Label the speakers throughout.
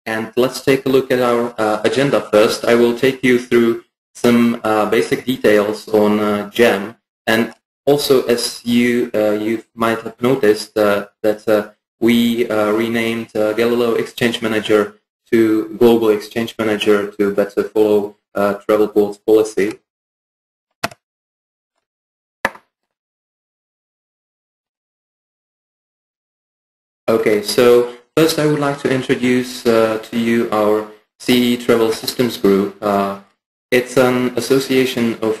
Speaker 1: And let's take a look at our agenda first. I will take you through some basic details on GEM, and also, as you might have noticed, that we renamed Galileo Exchange Manager to Global Exchange Manager to better follow Travel Board's policy. Okay, so first I would like to introduce to you our CE Travel Systems Group. It's an association of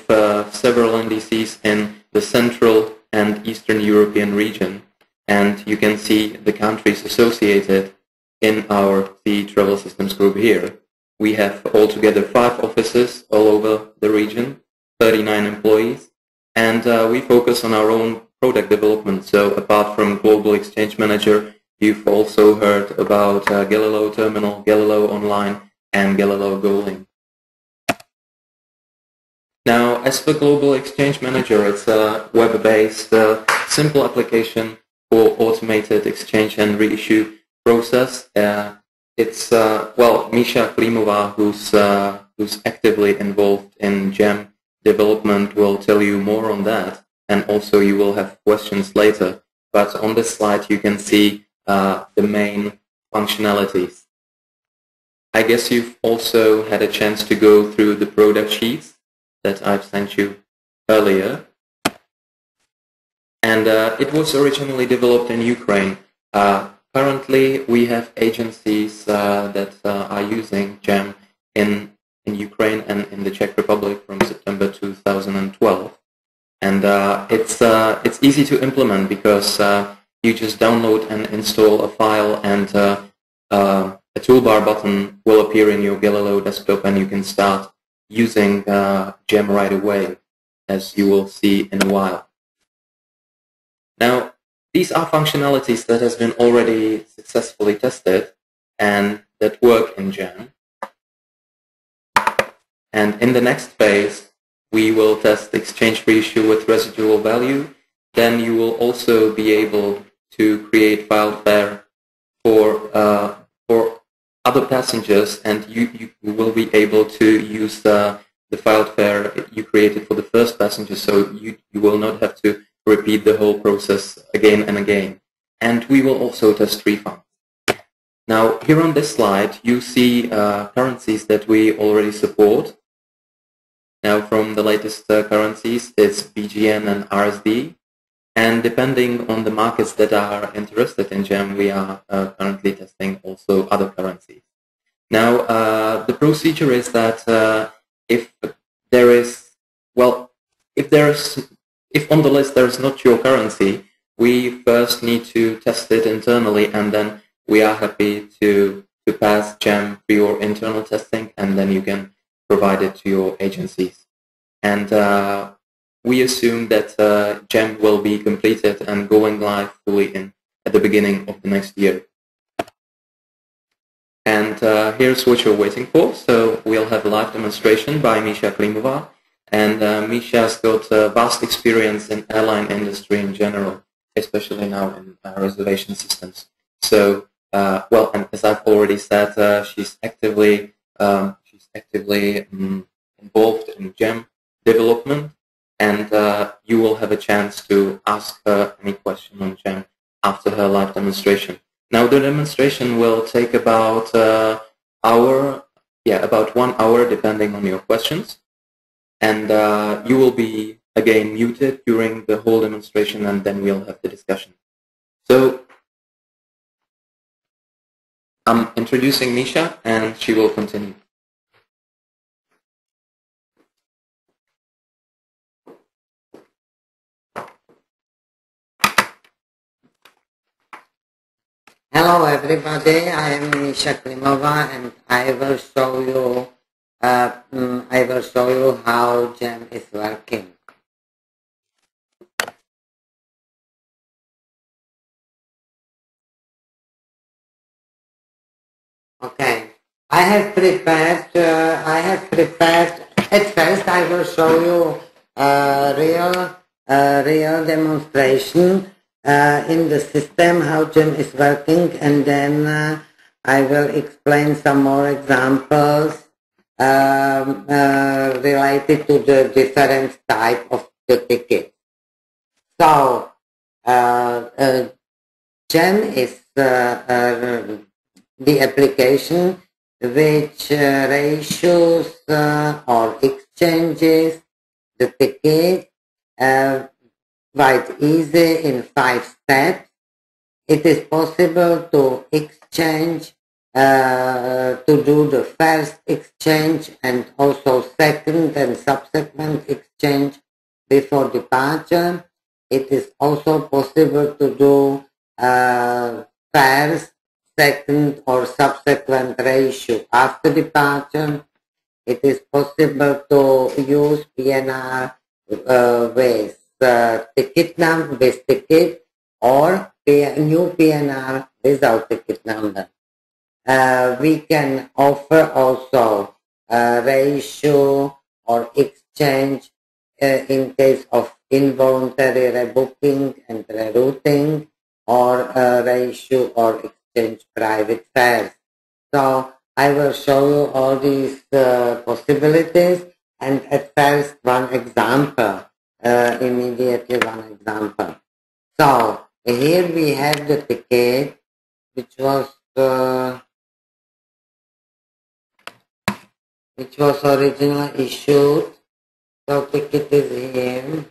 Speaker 1: several NDCs in the Central and Eastern European region, and you can see the countries associated in our CE Travel Systems Group here. We have altogether 5 offices all over the region, 39 employees, and we focus on our own product development. So apart from Global Exchange Manager, you've also heard about Galileo Terminal, Galileo Online, and Galileo GoLink. Now, as for Global Exchange Manager, it's a web-based, simple application for automated exchange and reissue process. It's Misha Klimova, who's actively involved in GEM development, will tell you more on that, and also you will have questions later. But on this slide, you can see the main functionalities. I guess you've also had a chance to go through the product sheets that I've sent you earlier. And it was originally developed in Ukraine. Currently, we have agencies that are using GEM in Ukraine and in the Czech Republic from September 2012. And it's easy to implement because you just download and install a file, and a toolbar button will appear in your Galileo desktop, and you can start using GEM right away, as you will see in a while. Now, these are functionalities that has been already successfully tested and that work in GEM. And in the next phase, we will test exchange reissue with residual value. Then you will also be able to create file fare for other passengers, and you will be able to use the file fare you created for the first passenger, so you will not have to repeat the whole process again and again. And we will also test refunds. Now, here on this slide, you see currencies that we already support. Now, from the latest currencies, it's BGN and RSD. And depending on the markets that are interested in GEM, we are currently testing also other currencies. Now, the procedure is that if on the list there is not your currency, we first need to test it internally, and then we are happy to pass GEM through your internal testing, and then you can provide it to your agencies. And we assume that GEM will be completed and going live fully at the beginning of the next year. And here's what you're waiting for. So we'll have a live demonstration by Misha Klimova. And Misha's got vast experience in airline industry in general, especially now in reservation systems. So, and as I've already said, she's actively involved in GEM development, and you will have a chance to ask her any question on GEM after her live demonstration. Now, the demonstration will take about about 1 hour, depending on your questions. And you will be, again, muted during the whole demonstration, and then we'll have the discussion. So I'm introducing Misha, and she will continue.
Speaker 2: Hello everybody, I am Misha Klimova, and I will show you how GEM is working. Okay, I have prepared. At first, I will show you a real demonstration in the system how GEM is working, and then I will explain some more examples related to the different type of the ticket. So, GEM is the application which reissues or exchanges the ticket quite easy in 5 steps. It is possible to exchange, to do the first exchange and also second and subsequent exchange before departure. It is also possible to do first, second or subsequent reissue after departure. It is possible to use PNR with ticket number, with ticket, or new PNR without ticket number. We can offer also reissue or exchange in case of involuntary rebooking and rerouting, or reissue or exchange private fares. So I will show you all these possibilities, and at first one example, immediately one example. So here we have the ticket which was originally issued. So ticket is here.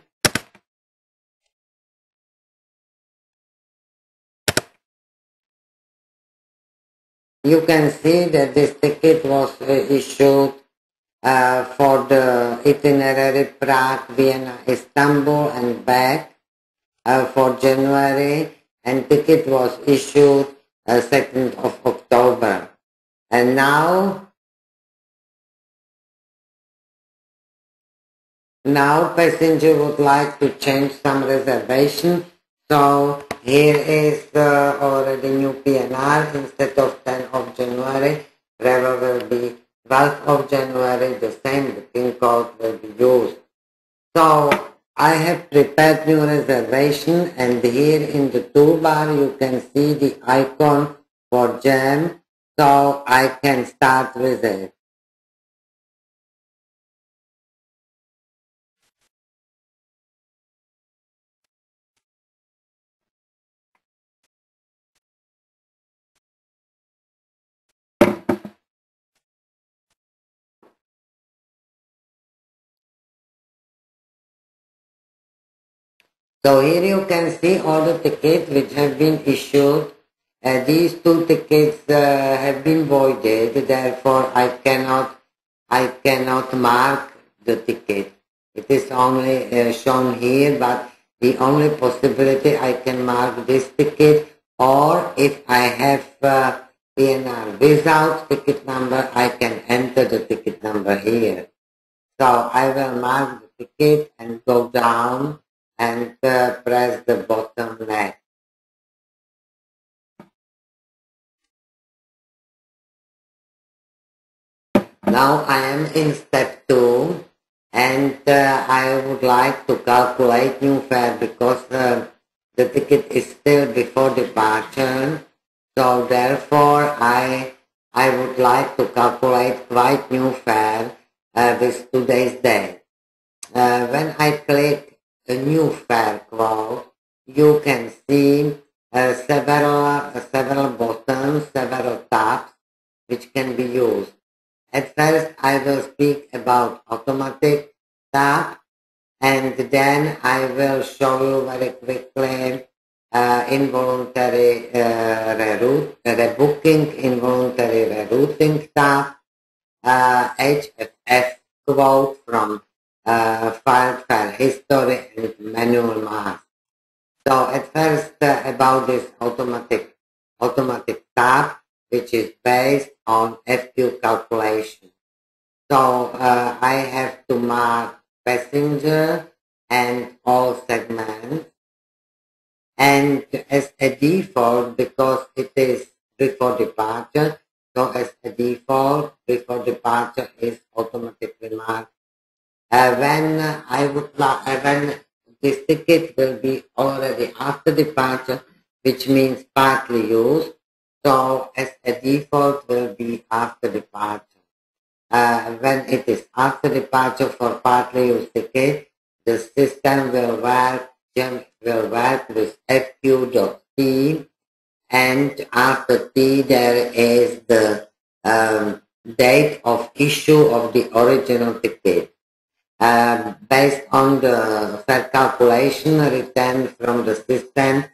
Speaker 2: You can see that this ticket was issued for the itinerary Prague, Vienna, Istanbul and back for January, and ticket was issued 2nd of October. And now passenger would like to change some reservation. So here is already new PNR. Instead of 10th of January, travel will be 12th of January. The same booking code will be used. So I have prepared new reservation, and here in the toolbar you can see the icon for GEM. So I can start with it. So here you can see all the tickets which have been issued. These 2 tickets have been voided, therefore I cannot mark the ticket. It is only shown here, but the only possibility I can mark this ticket, or if I have PNR without ticket number, I can enter the ticket number here. So I will mark the ticket and go down and press the bottom next. Now I am in step 2, and I would like to calculate new fare because the ticket is still before departure. So therefore I would like to calculate quite new fare with today's date. When I click a new fare quote, you can see several buttons, several tabs which can be used. At first I will speak about automatic tab, and then I will show you very quickly involuntary rebooking, involuntary rerouting tab, HFF quote from filed fare history, and manual mask. So at first about this automatic tab, which is based on FQ calculation. So I have to mark passenger and all segments, and as a default, because it is before departure, so as a default, before departure is automatically marked. When this ticket will be already after departure, which means partly used, So as a default will be after departure. When it is after departure for partly used ticket, the system will work with fq.t, and after t there is the date of issue of the original ticket. Based on the fare calculation returned from the system,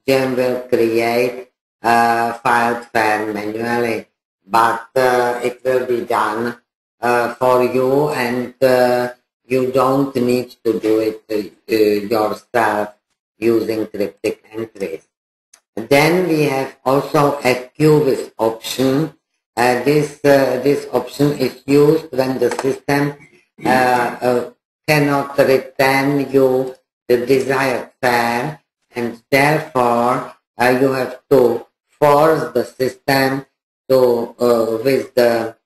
Speaker 2: GEM will create filed fare manually, but it will be done for you, and you don't need to do it yourself using cryptic entries. Then we have also a QoS option. This option is used when the system cannot return you the desired fare, and therefore you have to force the system to with the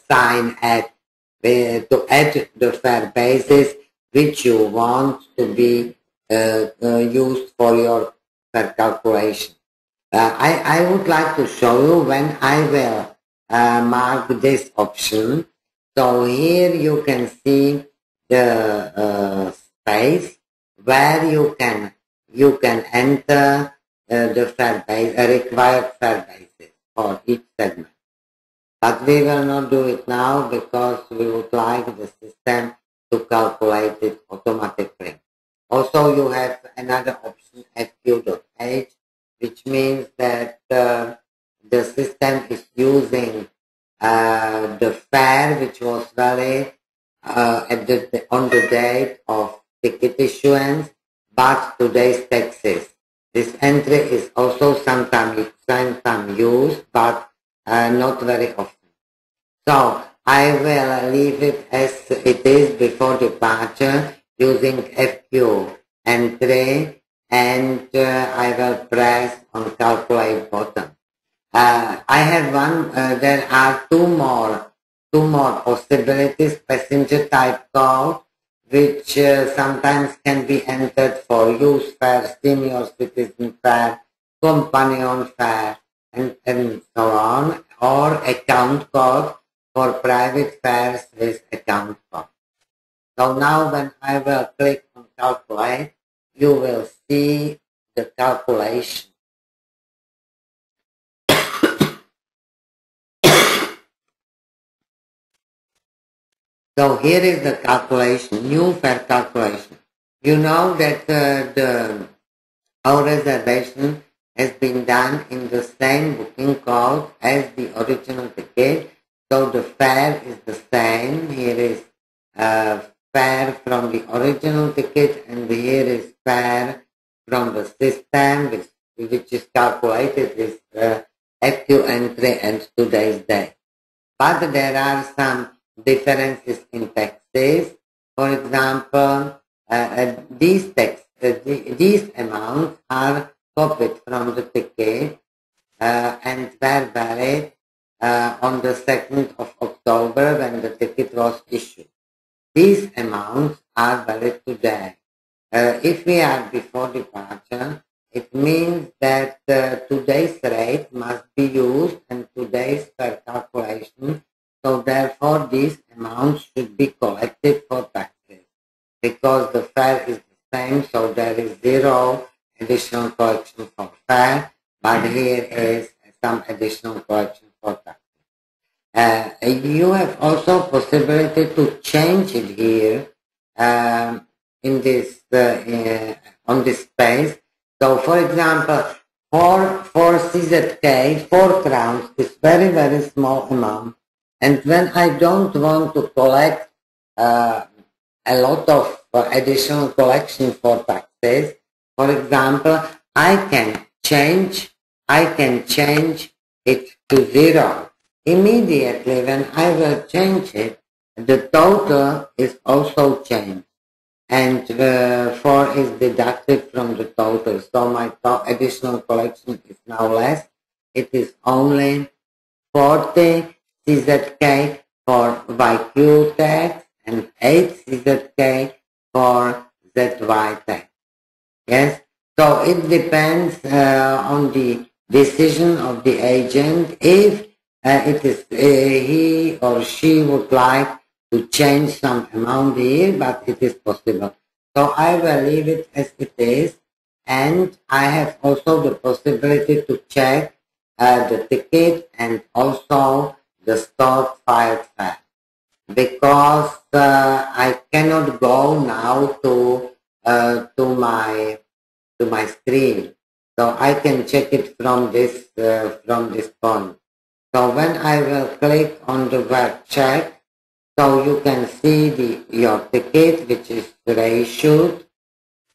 Speaker 2: sign at to add the fare basis which you want to be used for your fare calculation. I would like to show you when I will mark this option. So here you can see the space where you can enter the fare base, required fare basis for each segment. But we will not do it now because we would like the system to calculate it automatically. Also, you have another option, fq.h, which means that the system is using the fare which was valid on the date of ticket issuance, but today's taxes. This entry is also sometimes used, but not very often. So I will leave it as it is before departure using FQ entry, and I will press on calculate button. I have one. There are two more possibilities: passenger type code, which sometimes can be entered for use fare, senior citizen fare, companion fare, and so on, or account code for private fares with account code. So now when I will click on calculate, you will see the calculation. So here is the calculation, new fare calculation. You know that our reservation has been done in the same booking code as the original ticket. So the fare is the same. Here is fare from the original ticket, and here is fare from the system, which is calculated with FQ entry and today's date. But there are some differences in taxes. For example, these amounts are copied from the ticket and were valid on the 2nd of October when the ticket was issued. These amounts are valid today. If we are before departure, it means that today's rate must be used and today's fare calculation. So therefore, these amounts should be collected for taxes because the fare is the same. So there is zero additional collection for fare, but here is some additional collection for taxes. You have also possibility to change it here in this on this space. So, for example, for CZK, 4 crowns is very small amount, and when I don't want to collect a lot of additional collection for taxes, for example, I can change it to 0. Immediately when I will change it, the total is also changed, and 4 is deducted from the total. So my additional collection is now less. It is only 40 CZK for YQ tax and 8 CZK for ZY tax. Yes, so it depends on the decision of the agent if it is he or she would like to change some amount here, but it is possible. So I will leave it as it is, and I have also the possibility to check the ticket and also the stored filed fare, because I cannot go now to my screen, so I can check it from this point. So when I will click on the word check, so you can see your ticket, which is reissued.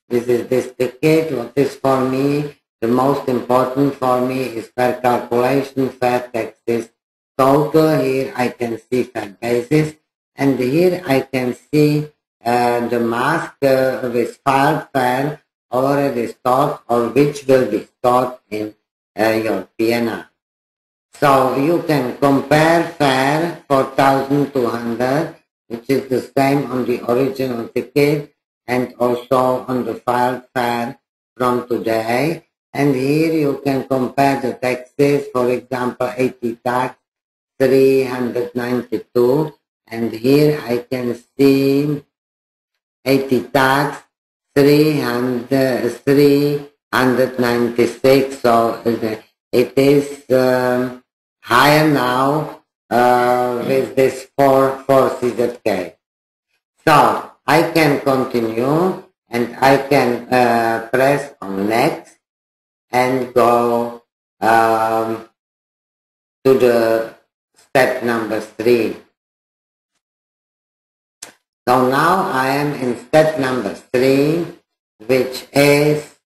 Speaker 2: This is this ticket. What is for me, the most important for me is fare calculation, fare taxes, total. Here I can see fare basis, and here I can see the mask with filed fare already stored or which will be stored in your PNR. So you can compare fare for 1,200, which is the same on the original ticket and also on the filed fare from today. And here you can compare the taxes, for example, 80 tax, 392. And here I can see 80 tax, 396. So it is higher now with this 4 CZK. So I can continue and I can press on next and go to the step number 3. So now I am in step number 3, which is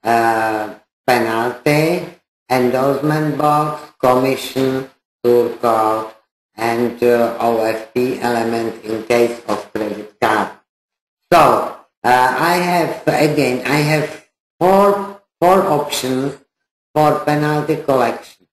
Speaker 2: penalty, endorsement box, commission, tour code, and OFP element in case of credit card. So I have four options for penalty collection.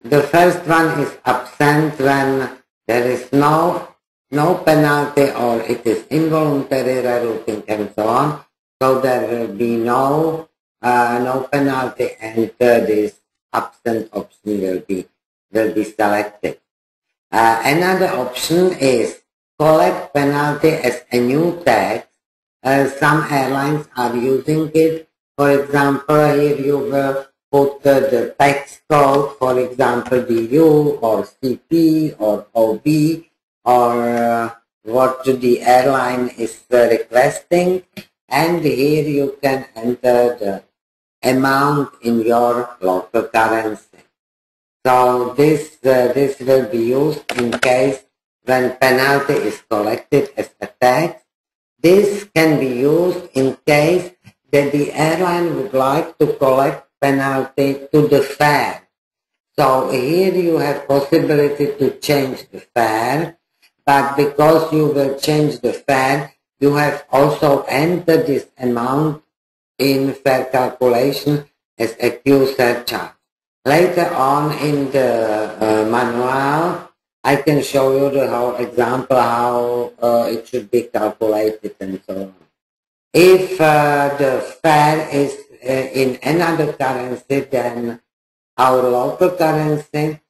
Speaker 2: The first one is absent when there is no penalty or it is involuntary rerouting and so on. So there will be no penalty, and this absent option will be selected. Another option is collect penalty as a new tax. Some airlines are using it. For example, here you will put the tax code, for example, DU or CP or OB, or what the airline is requesting, and here you can enter the amount in your local currency. So this will be used in case when penalty is collected as a tax. This can be used in case that the airline would like to collect penalty to the fare. So here you have possibility to change the fare, but because you will change the fare, you have also entered this amount in fare calculation as a Q surcharge. Later on in the manual, I can show you the whole example how it should be calculated and so on. If the fare is in another currency than our local currency,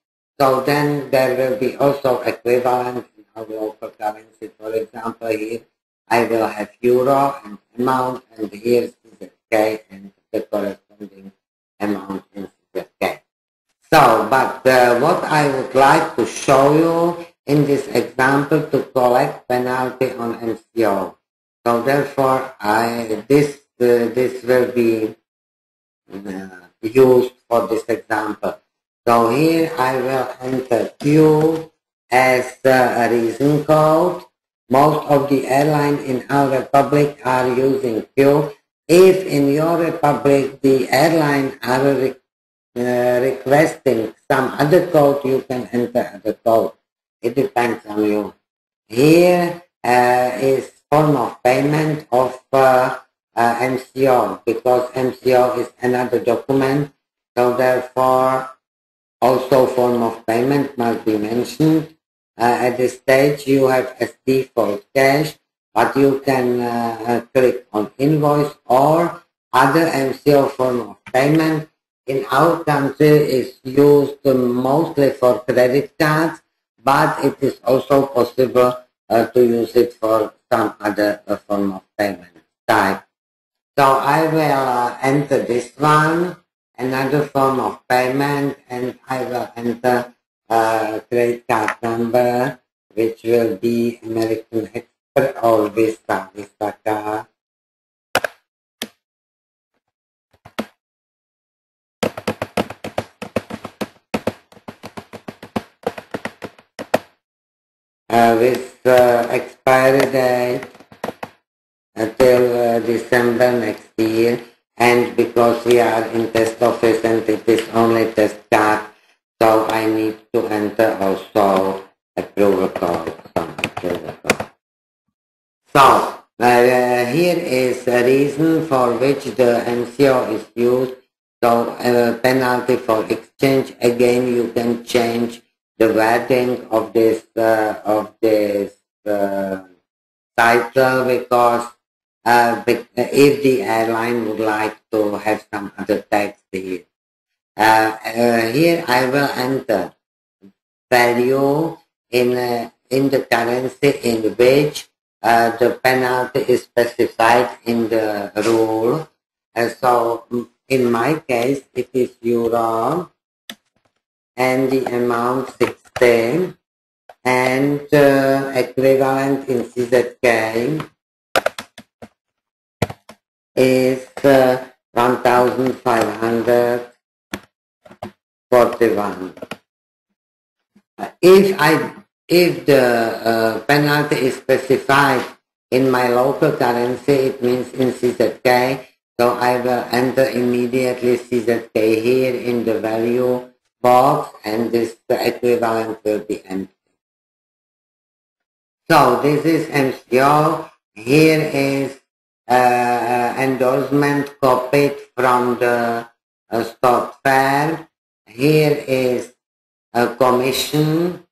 Speaker 2: so then there will be also equivalent in our local currency. For example, here I will have euro and amount, and here is CZK and the corresponding amount in CZK. So, but what I would like to show you in this example to collect penalty on MCO. So therefore, this will be used for this example. So here I will enter Q as a reason code. Most of the airlines in our republic are using Q. If in your republic the airline are requesting some other code, you can enter other code. It depends on you. Here is form of payment of MCO, because MCO is another document, so therefore also form of payment must be mentioned. At this stage you have as default cash, but you can click on invoice or other MCO form of payment. in our country is used mostly for credit cards, but it is also possible to use it for some other form of payment type. So I will enter this one, another form of payment, and I will enter credit card number, which will be American Express or Visa card. With expiry date until December next year, and because we are in test office and it is only test card, so I need to enter also approval code, some approval code. So here is a reason for which the MCO is used. So penalty for exchange, again you can change the wording of this title, because if the airline would like to have some other text here. Here I will enter value in the currency in which the penalty is specified in the rule. So in my case it is euro and the amount 16 and equivalent in CZK is 1,541. If the penalty is specified in my local currency, it means in CZK, so I will enter immediately CZK here in the value box, and the equivalent will be empty. So this is MCO. Here is endorsement copied from the stock fare. Here is a commission.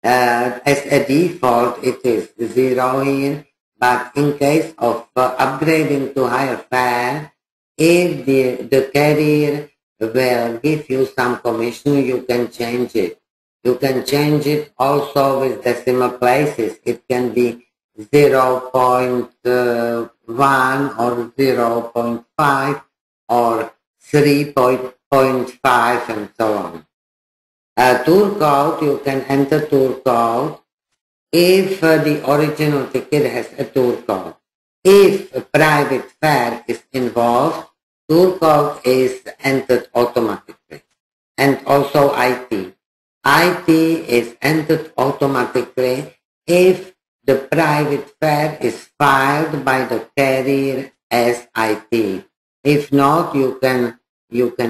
Speaker 2: As a default, it is 0 here, but in case of upgrading to higher fare, if the carrier will give you some commission, you can change it. You can change it also with decimal places. It can be 0.1 or 0.5 or 3.5 and so on. Tour code, you can enter tour code if the original ticket has a tour code. If a private fare is involved, tour code is entered automatically. And also IT. IT is entered automatically if the private fare is filed by the carrier as IT. If not, you can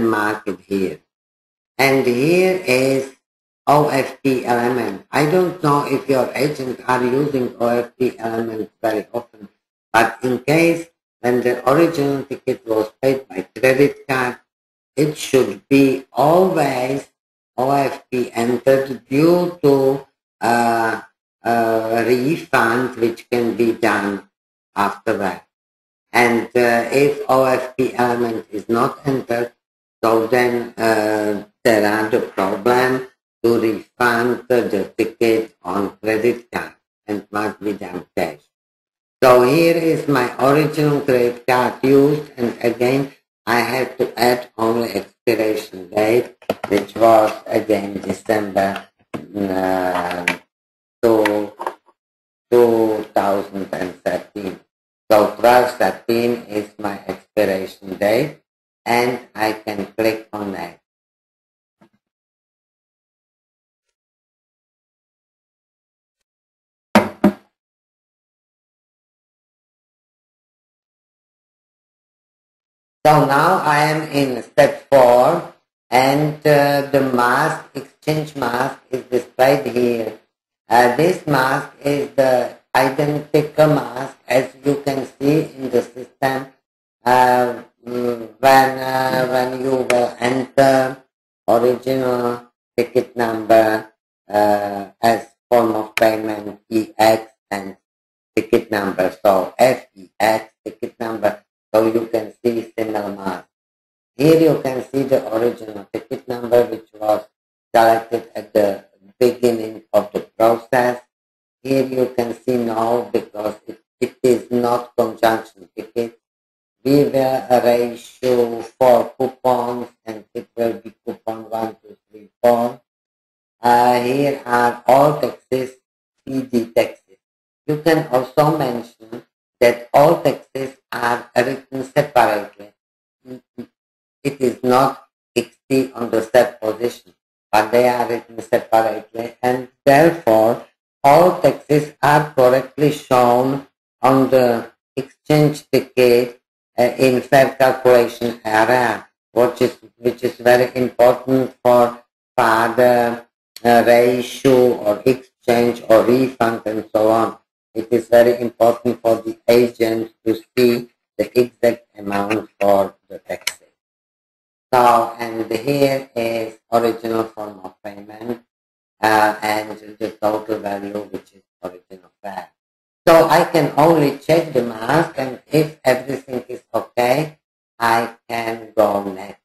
Speaker 2: mark it here. And here is OFP element. I don't know if your agents are using OFP elements very often, but in case when the original ticket was paid by credit card, it should be always OFP entered due to a refund which can be done after that. And if OFP element is not entered, so then there are the problem to refund the ticket on credit card and must be done cash. So here is my original credit card used, and again I had to add only expiration date, which was again December 2013. So 12/13 is my expiration date, and I can click on that. So now I am in step 4, and the mask, exchange mask, is displayed here. This mask is the identical mask as you can see in the system when you will enter original ticket number as form of payment EX and ticket number. So FEX ticket number. So you can see similar mask. Here you highlighted at the beginning of the process. Here you can see no, because it is not conjunction ticket. We will issue 4 coupons, and it will be coupon 1, 2, 3, 4. Here are all taxes, PD taxes. You can also mention that all taxes are written separately. It is not XT on the set position, but they are written separately, and therefore all taxes are correctly shown on the exchange ticket in fair calculation area, which is very important for further ratio or exchange or refund and so on. It is very important for the agent to see the exact amount for the taxes. So, and here is original form of payment and the total value, which is original fare. So I can only check the mask, and if everything is okay, I can go next.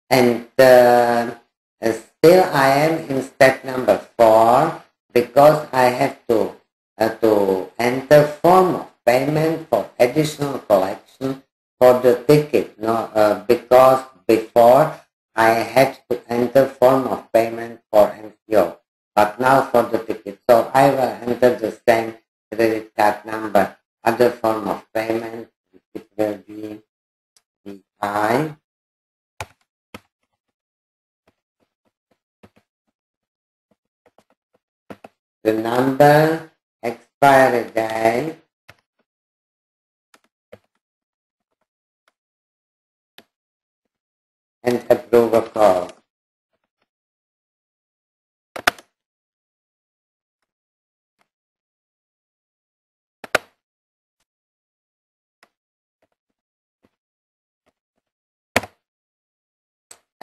Speaker 2: And still I am in step number 4, because I have to enter form of payment for additional collection for the ticket. No, because before I had to enter form of payment for MCO, but now for the ticket. So I will enter the same credit card number, other form of payment. It will be VI. The number, expiry date, and approval code.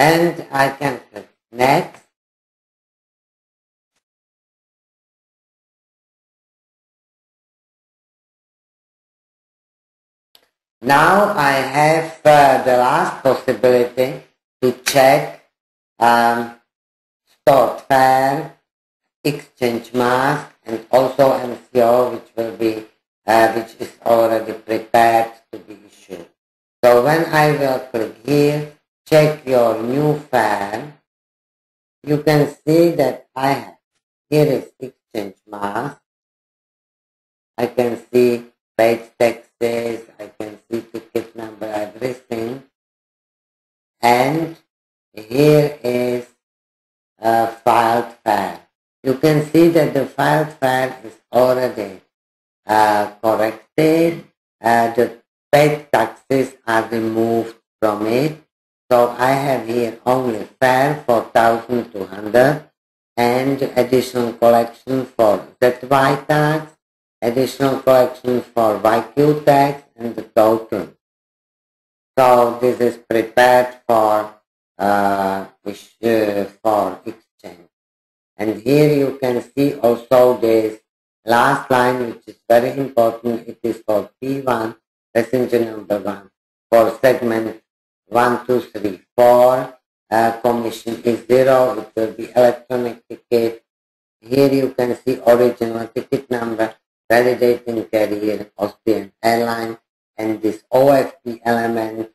Speaker 2: And I can click next. Now I have the last possibility to check stored fare, exchange mask, and also MCO, which will be which is already prepared to be issued. So when I will click here, check your new fare, you can see that I have, here is exchange mask, I can see paid taxes, I can see ticket number, everything, and here is filed fare. You can see that the filed fare is already corrected, the paid taxes are removed from it. So I have here only fare for 1,200 and additional collection for ZY tax, additional collection for YQ tax, and the total. So this is prepared for exchange. And here you can see also this last line, which is very important. It is for P1, passenger number 1, for segment 1, 2, 3, 4. Commission is 0. It will be electronic ticket. Here you can see original ticket number, validating carrier, Austrian airline, and this OFT element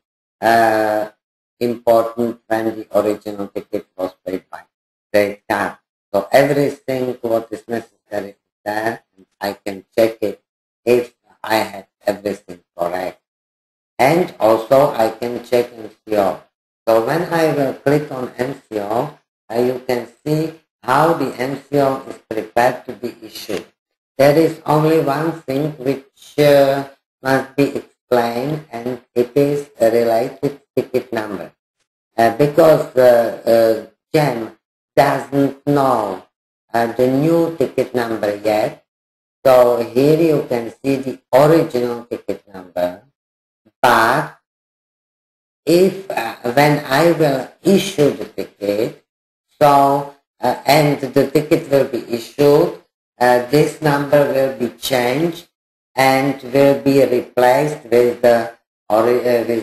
Speaker 2: important when the original ticket was paid by credit card. So everything what is necessary is there, and I can check it if I have everything correct. And also I can check MCO. So when I will click on MCO, you can see how the MCO is prepared to be issued. There is only one thing which must be explained, and it is related ticket number. Because GEM doesn't know the new ticket number yet, so here you can see the original ticket number. But if when I will issue the ticket, so and the ticket will be issued, this number will be changed and will be replaced with the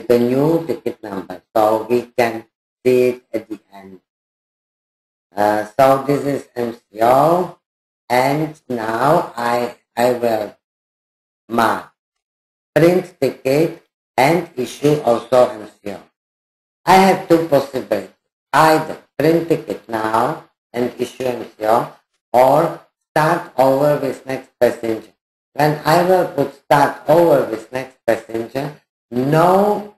Speaker 2: new ticket number. So we can see it at the end. So this is MCO, and now I will mark print ticket and issue also MCO. I have two possibilities: either print ticket now and issue MCO, or start over with next passenger. When I will put start over with next passenger, no,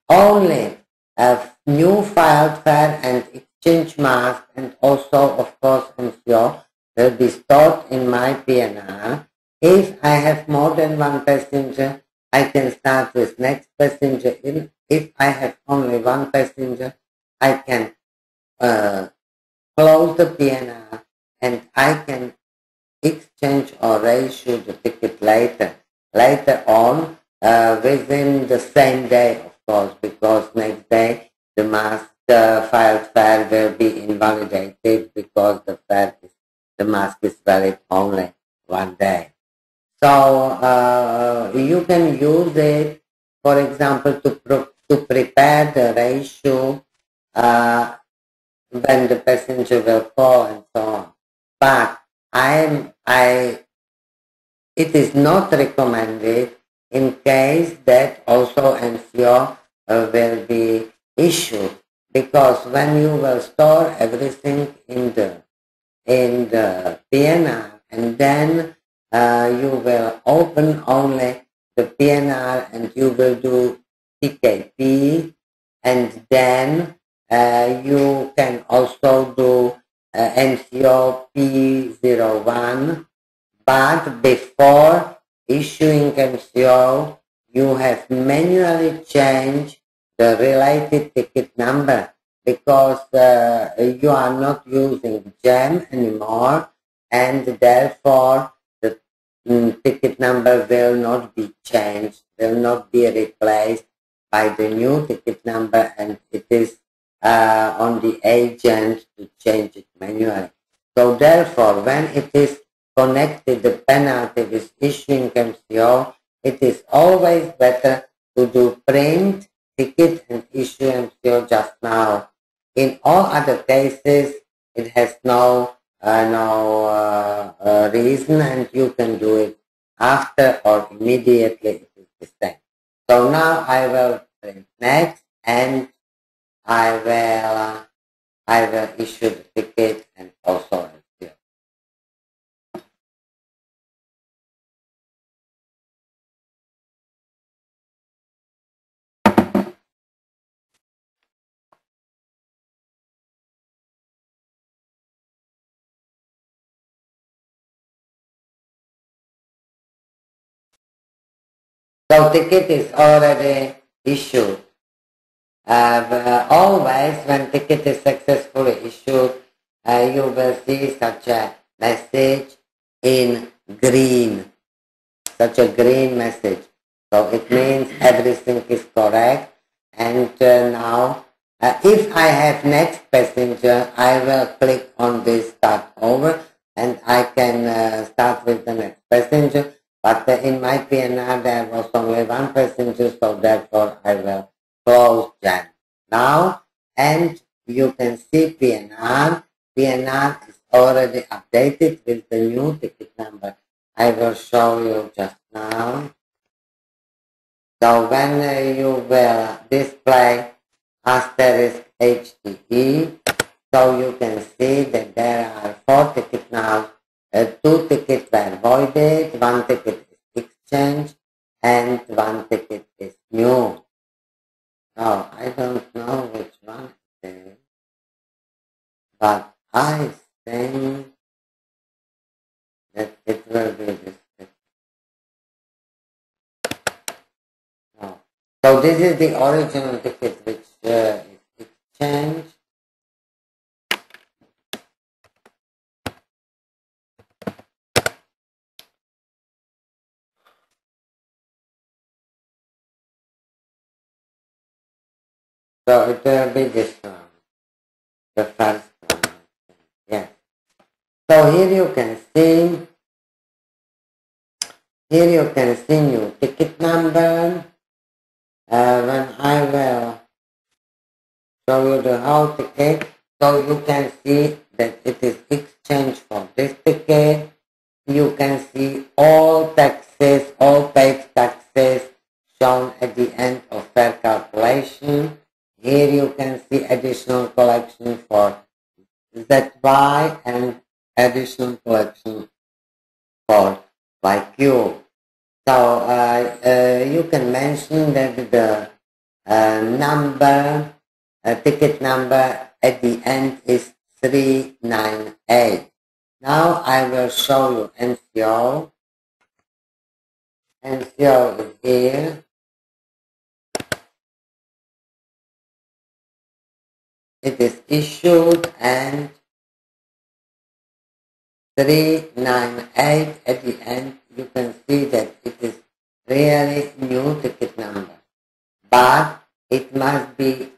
Speaker 2: only a new filed fare and exchange mask, and also of course MCO will be stored in my PNR. If I have more than one passenger, I can start with next passenger. If I have only one passenger, I can close the PNR and I can exchange or reissue the ticket later on, within the same day, of course, because next day the mask filed fare will be invalidated because the mask is valid only one day. So you can use it, for example, to prepare the reissue when the passenger will call and so on. But it is not recommended in case that also MCO will be issued, because when you will store everything in the PNR and then you will open only the PNR and you will do TKP, and then you can also do MCO P01, but before issuing MCO, you have manually changed the related ticket number, because you are not using JAM anymore, and therefore the ticket number will not be changed, will not be replaced by the new ticket number, and it is on the agent to change it manually. So therefore, when it is connected, the penalty with issuing MCO, it is always better to do print ticket and issue MCO just now. In all other cases, it has no reason, and you can do it after or immediately. It is the same. So now I will print next, and I will issue the ticket and also MCO. So ticket is already issued. Always when ticket is successfully issued, you will see such a message in green, such a green message. So it means everything is correct. And now, if I have next passenger, I will click on this start over, and I can start with the next passenger. But in my PNR, there was only one passenger, so therefore I will close JAM now, and you can see PNR. PNR is already updated with the new ticket number. I will show you just now. So when you will display asterisk HTE, so you can see that there are 4 tickets now. 2 tickets were voided, 1 ticket is exchanged, and 1 ticket is new. So I don't know which one it is, but I think that it will be this ticket. So this is the original ticket which is exchanged. So it will be this one, the first one. Yes. So here you can see new ticket number. When I will show you the whole ticket. So you can see that it is exchange for this ticket. You can see all taxes, all paid taxes shown at the end of fare calculation. Here you can see additional collection for ZY and additional collection for YQ. So you can mention that the ticket number at the end is 398. Now I will show you NCO. NCO is here. It is issued and 398 at the end. You can see that it is really new ticket number, but it must be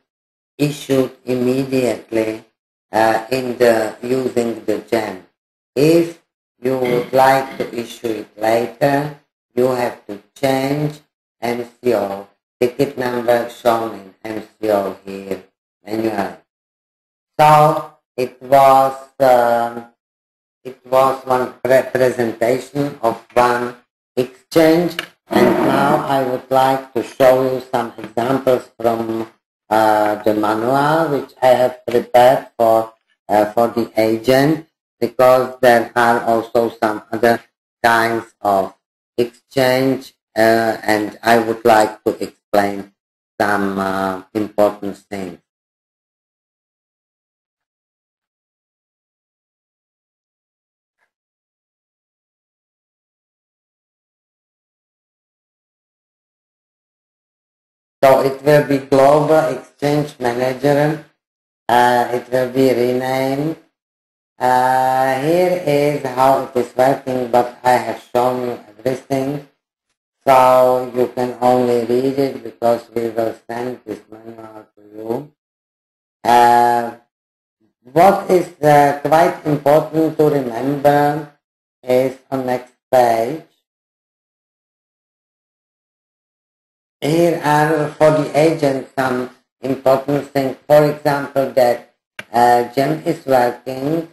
Speaker 2: issued immediately using the GEM. If you would like to issue it later, you have to change MCO, ticket number shown in MCO here manually. So it was one presentation of one exchange, and now I would like to show you some examples from the manual which I have prepared for the agent, because there are also some other kinds of exchange, and I would like to explain some important things. So it will be Global Exchange Manager. It will be renamed. Here is how it is working, but I have shown you everything. So you can only read it because we will send this manual to you. What is quite important to remember is on next page. Here are for the agent some important things. For example, that GEM is working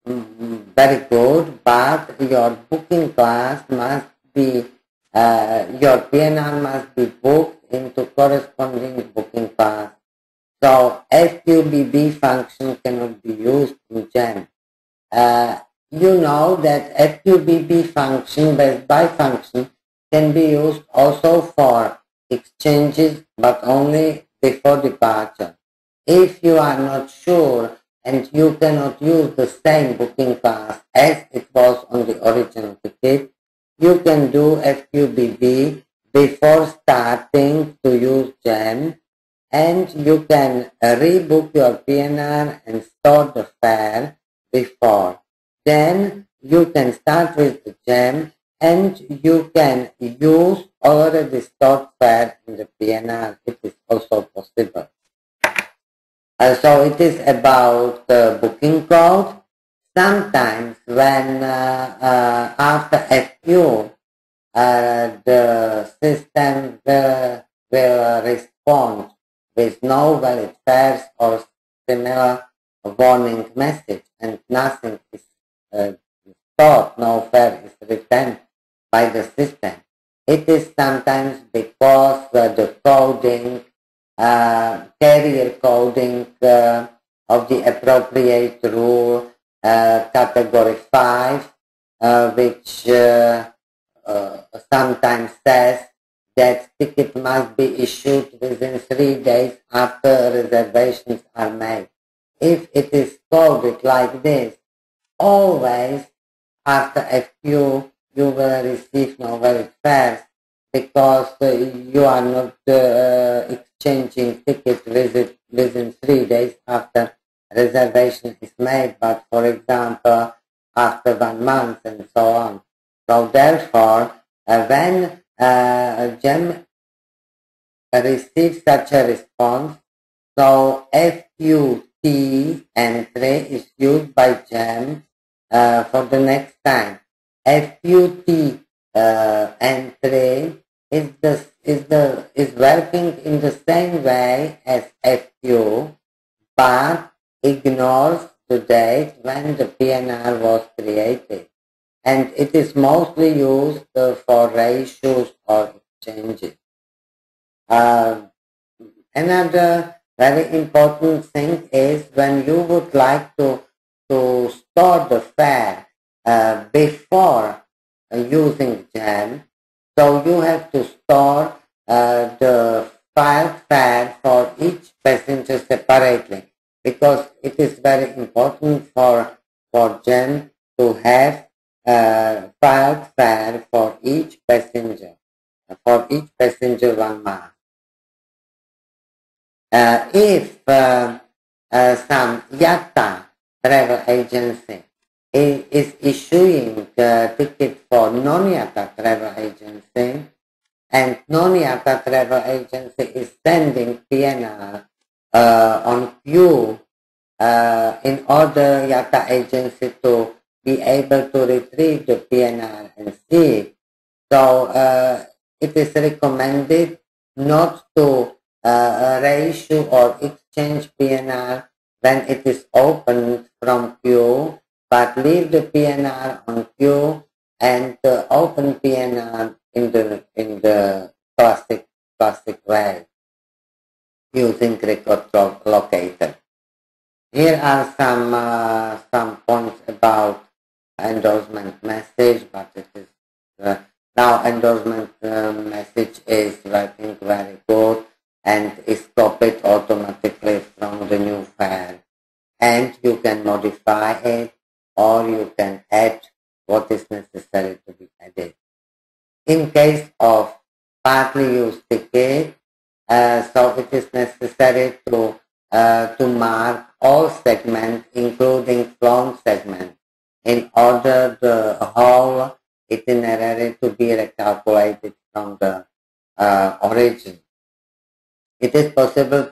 Speaker 2: very good, but your booking class must be, your PNR must be booked into corresponding booking class. So FQBB function cannot be used in GEM. You know that FQBB function, best by function, can be used also for exchanges, but only before departure. If you are not sure and you cannot use the same booking class as it was on the original ticket, you can do FQBB before starting to use GEM, and you can rebook your PNR and store the fare before. Then you can start with the GEM and you can use already stored fare in the PNR. It is also possible. So it is about the booking code. Sometimes when after FQ, the system will respond with no valid fares or similar warning message, and nothing is stored, no fare is returned by the system. It is sometimes because the coding, carrier coding of the appropriate rule, category 5, which sometimes says that ticket must be issued within 3 days after reservations are made. If it is coded like this, always after FQ you will receive no valid fares, because you are not exchanging tickets within 3 days after reservation is made, but for example after 1 month and so on. So therefore, when GEM receives such a response, so FQT entry is used by GEM for the next time. FQT entry is working in the same way as FQ, but ignores the date when the PNR was created, and it is mostly used for reissues or exchanges. Another very important thing is when you would like to store the fare before using GEM, so you have to store the file fare for each passenger separately, because it is very important for GEM to have file fare for each passenger 1 month. If some YATA travel agency is issuing ticket for non-YATA travel agency, and non-YATA travel agency is sending PNR on queue in order YATA agency to be able to retrieve the PNR and see it. So it is recommended not to reissue or exchange PNR when it is opened from queue, but leave the PNR on queue and open PNR in the classic way using record locator. Here are some points about endorsement message, but it is now endorsement message is working very good and is copied automatically from the new file, and you can modify it or you can add what is necessary to be added. In case of partly used ticket, so it is necessary to mark all segments, including flown segments, in order the whole itinerary to be recalculated from the origin. It is possible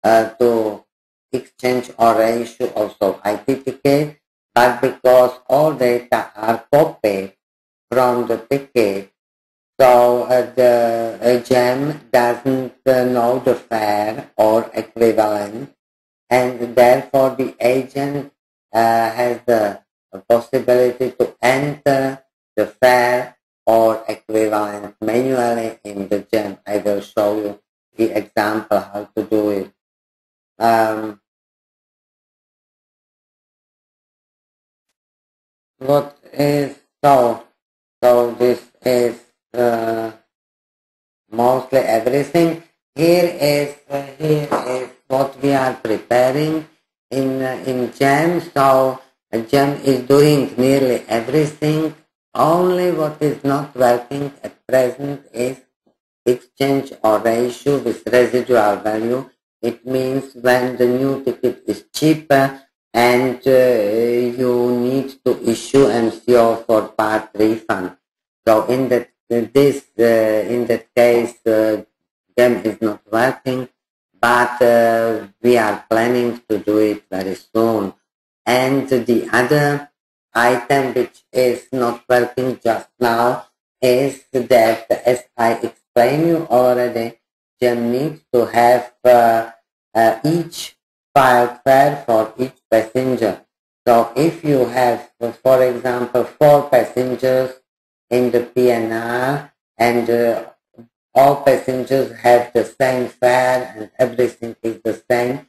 Speaker 2: to exchange or reissue also IT ticket, but because all data are copied from the ticket, so the GEM doesn't know the fare or equivalent, and therefore the agent has the possibility to enter the fare or equivalent manually in the GEM. I will show you the example how to do it. What is so this is mostly everything. Here is what we are preparing in GEM. So GEM is doing nearly everything. Only what is not working at present is exchange or reissue with residual value. It means when the new ticket is cheaper and you need to issue MCO for part refund. So in that case, GEM is not working, but we are planning to do it very soon. And the other item which is not working just now is that, as I explained you already, GEM needs to have each file fare for each passenger. So if you have, for example, 4 passengers in the PNR and all passengers have the same fare and everything is the same,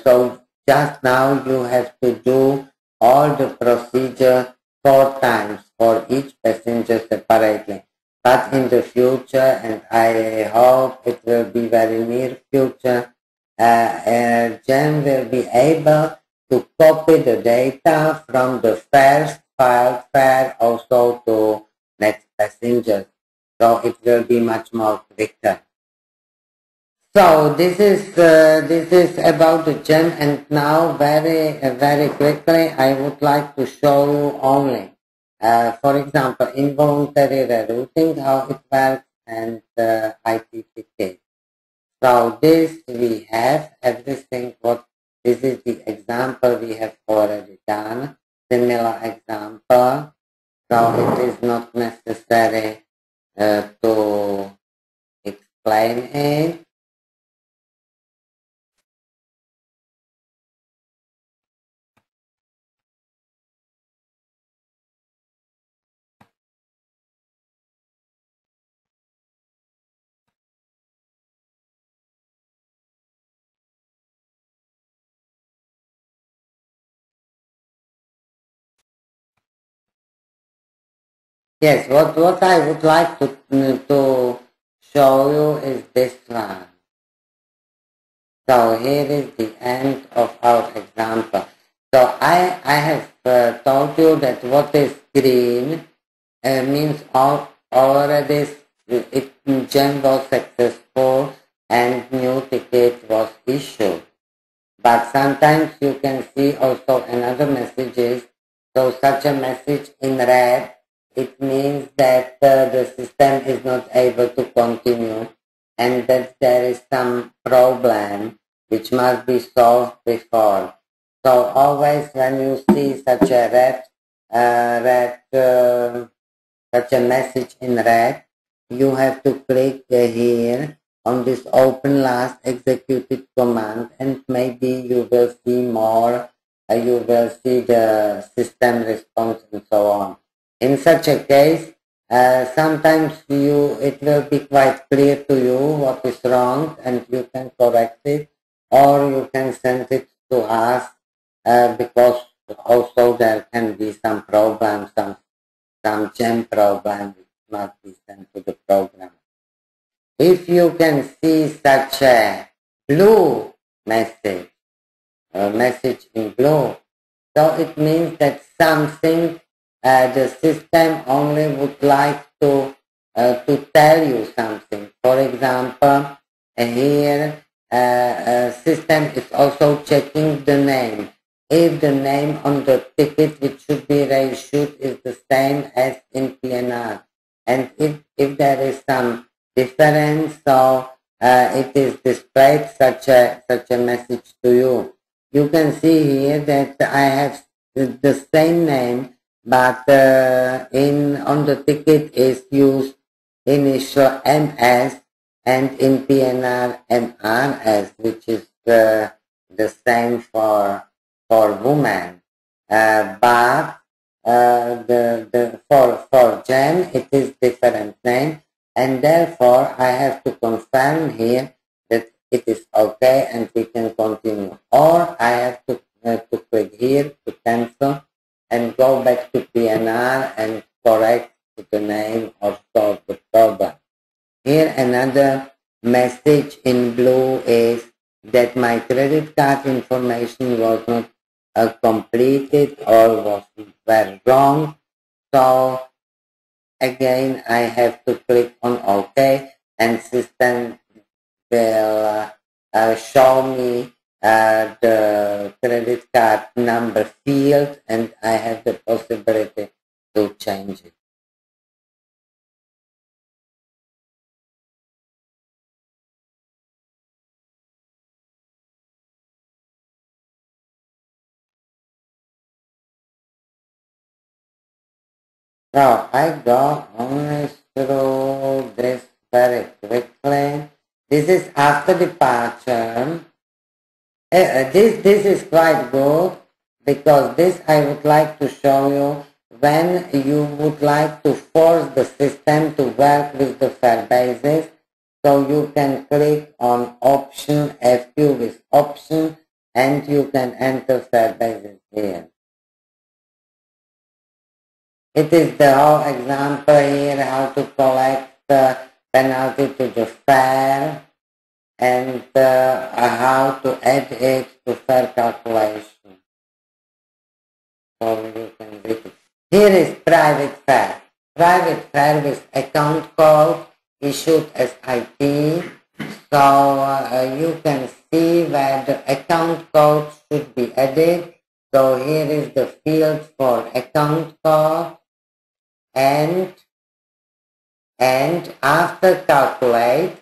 Speaker 2: so just now you have to do all the procedure 4 times for each passenger separately. But in the future, and I hope it will be very near future, GEM will be able to copy the data from the first file fare also to next passenger. So it will be much more quicker. So this is about the GEM, and now very quickly I would like to show you only, for example, involuntary rerouting, how it works, and IT ticket. So this we have everything. This is the example we have already done. Similar example. So it is not necessary to explain it. Yes, what I would like to show you is this one. So here is the end of our example. So I have told you that what is green means already gem was successful and new ticket was issued. But sometimes you can see also another messages. So such a message in red, it means that the system is not able to continue and that there is some problem which must be solved before. So always when you see such a such a message in red, you have to click here on this open last executed command, and maybe you will see more, you will see the system response and so on. In such a case, sometimes it will be quite clear to you what is wrong and you can correct it, or you can send it to us because also there can be some problems, some gem problem which must be sent to the program. If you can see such a blue message, a message in blue, so it means that something the system only would like to tell you something. For example, here system is also checking the name. If the name on the ticket which should be reissued is the same as in PNR, and if there is some difference, so it is displayed such a message to you. You can see here that I have the same name, but on the ticket is used initial MS, and in PNR MRS, which is the same for women. But for gem it is different name, and therefore I have to confirm here that it is okay and we can continue, or I have to click here to cancel and go back to PNR and correct the name or solve the problem. Here another message in blue is that my credit card information was not completed or was very wrong. So again I have to click on OK, and system will show me the credit card number field, and I have the possibility to change it. So I go only through this very quickly. This is after departure. This is quite good, because this I would like to show you when you would like to force the system to work with the fare basis. So you can click on option, FQ with option, and you can enter fare basis here. It is the whole example here how to collect the penalty to the fare, and how to add it to fare calculation. So you can read it. Here is private fare. Private fare with account code issued as IT. So you can see where the account code should be added. So here is the field for account code, and after calculate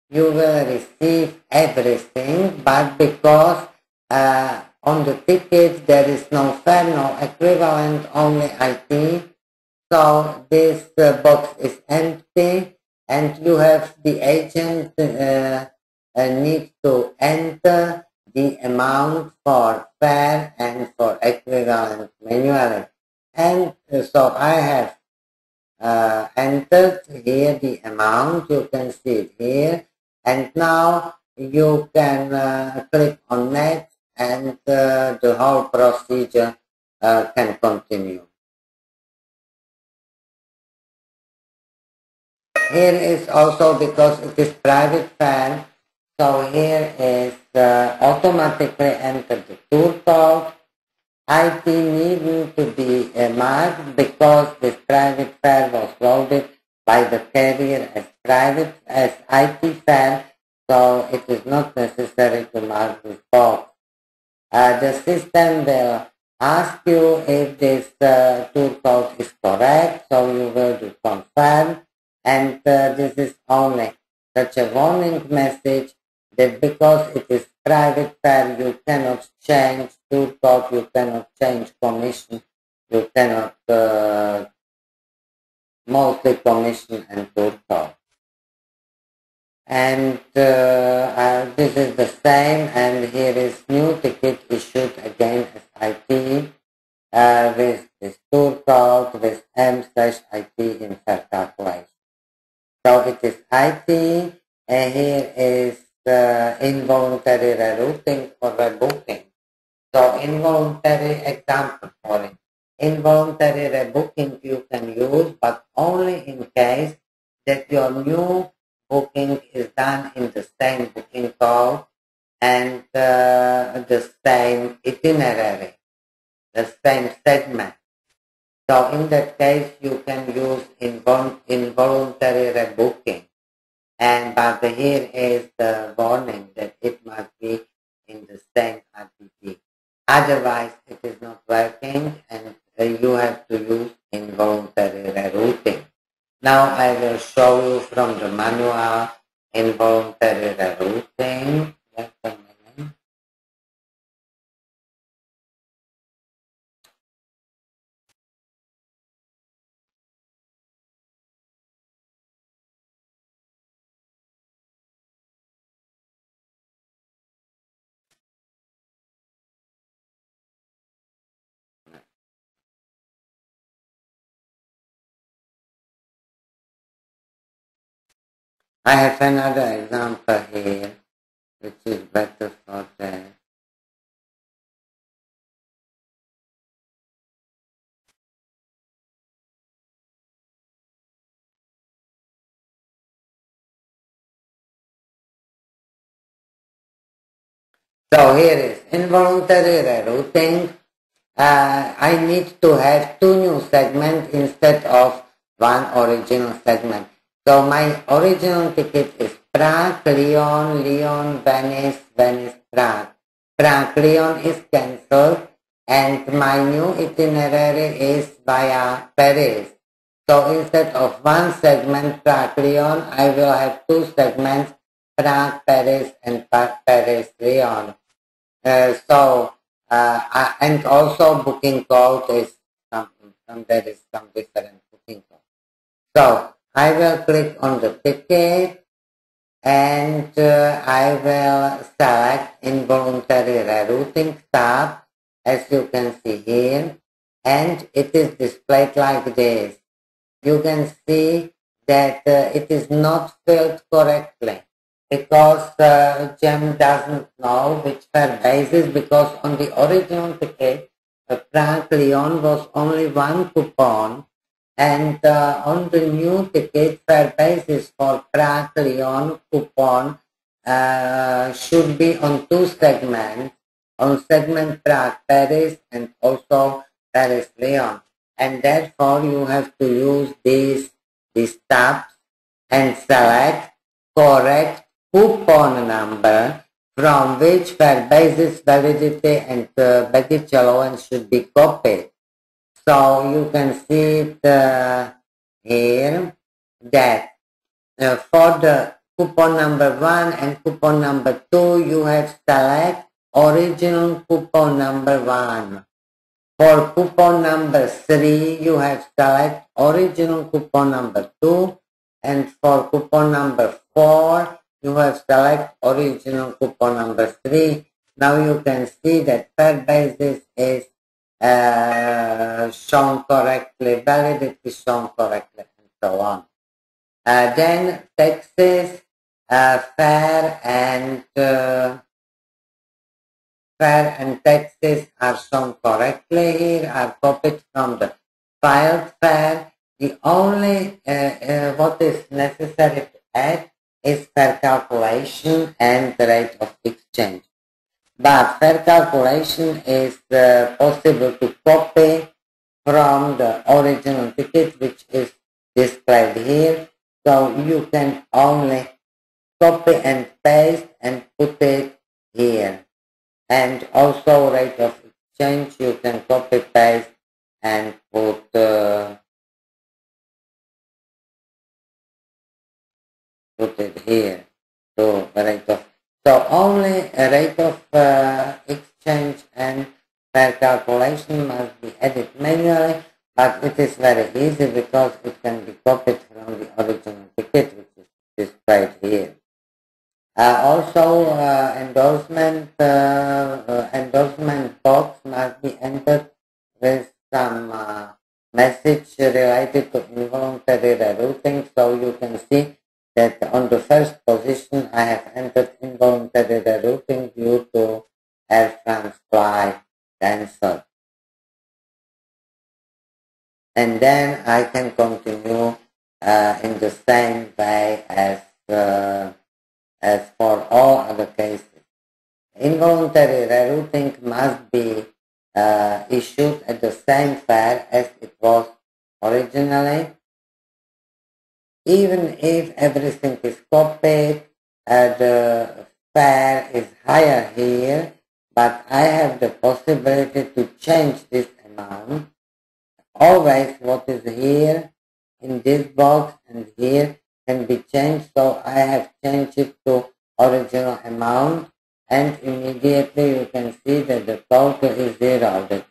Speaker 2: you will receive everything, but because on the ticket there is no fare, no equivalent, only IT, so this box is empty, and you have the agent need to enter the amount for fare and for equivalent manually. And so I have entered here the amount, you can see it here, and now you can click on next, and the whole procedure can continue. Here is also, because it is private fare, so here is automatically entered the tour code. IT needed to be marked because this private fare was loaded by the carrier as IT fare, so it is not necessary to mark this box. The system will ask you if this tour code is correct, so you will do confirm, and this is only such a warning message that because it is private fare, you cannot change tour code, you cannot change commission, you cannot mostly commission and tour code. And this is the same, and here is new ticket issued again as IT with this tour code with M/IT in fare calculation. So it is IT, and here is involuntary rerouting or rebooking. So involuntary example for it. Involuntary rebooking you can use, but only in case that your new booking is done in the same booking code and the same itinerary, the same segment. So in that case, you can use involuntary rebooking. But here is the warning that it must be in the same RTP. Otherwise, it is not working, and you have to use involuntary rerouting. Now I will show you from the manual involuntary rerouting. Just a minute. I have another example here, which is better for that. So here is involuntary rerouting. I need to have two new segments instead of one original segment. So my original ticket is Prague, Lyon, Lyon, Venice, Venice, Prague. Prague, Lyon is cancelled, and my new itinerary is via Paris. So instead of one segment, Prague, Lyon, I will have two segments, Prague, Paris, and Paris, Lyon. And also booking code is there is some different booking code. So I will click on the ticket, and I will select involuntary rerouting tab, as you can see here, and it is displayed like this. You can see that it is not filled correctly, because GEM doesn't know which fare basis, because on the original ticket, the Prague Lyon was only one coupon, and on the new ticket, fare basis for Prague Lyon coupon should be on two segments, on segment Prague Paris and also Paris Lyon. And therefore you have to use these tabs and select correct coupon number from which fare basis, validity, and baggage allowance should be copied. So you can see it here that for the coupon number 1 and coupon number 2, you have select original coupon number 1. For coupon number 3, you have select original coupon number 2. and for coupon number 4, you have select original coupon number 3. Now you can see that fare basis is shown correctly, validity shown correctly, and so on. Then taxes, fare and taxes are shown correctly here, are copied from the filed fare. The only what is necessary to add is fare calculation and the rate of exchange. But fare calculation is possible to copy from the original ticket, which is displayed here. So you can only copy and paste and put it here. And also rate of exchange, you can copy paste and put it here. So rate of only a rate of exchange and fare calculation must be added manually, but it is very easy because it can be copied from the original ticket, which is displayed here. Also, endorsement box must be entered with some message related to involuntary rerouting. So you can see that on the first position I have entered involuntary rerouting due to Air France flight cancelled. And then I can continue in the same way as for all other cases. Involuntary rerouting must be issued at the same fare as it was originally. Even if everything is copied, the fare is higher here, but I have the possibility to change this amount. Always what is here in this box and here can be changed, so I have changed it to original amount, and immediately you can see that the total is 0, that